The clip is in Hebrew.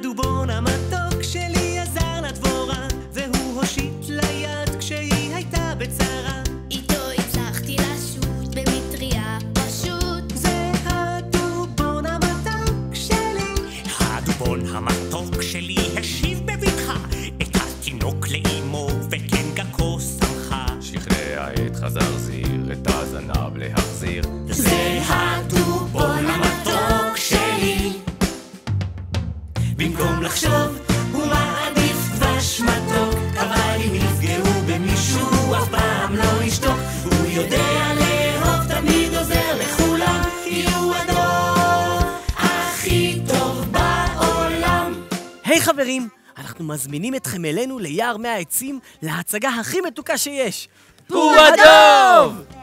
הדובון המתוק שלי עזר לדבורה, והוא הושיט ליד כשהיא הייתה בצרה. איתו הצלחתי לשוט במטריה פשוט. זה הדובון המתוק שלי. הדובון המתוק שלי השיב בבטחה את התינוק לאמו וקנגקו שמחה. שכנע את חזר זיר, את הזנב להחזיר. זה הדובון המתוק שלי. במקום לחשוב הוא מעדיף דבש מתוק, אבל אם יפגעו במישהו אף פעם לא ישתוק. הוא יודע לאהוב, תמיד עוזר לכולם, כי הוא הדור הכי טוב בעולם. היי חברים, אנחנו מזמינים אתכם אלינו ליער 100 עצים להצגה הכי מתוקה שיש. פו הדוב!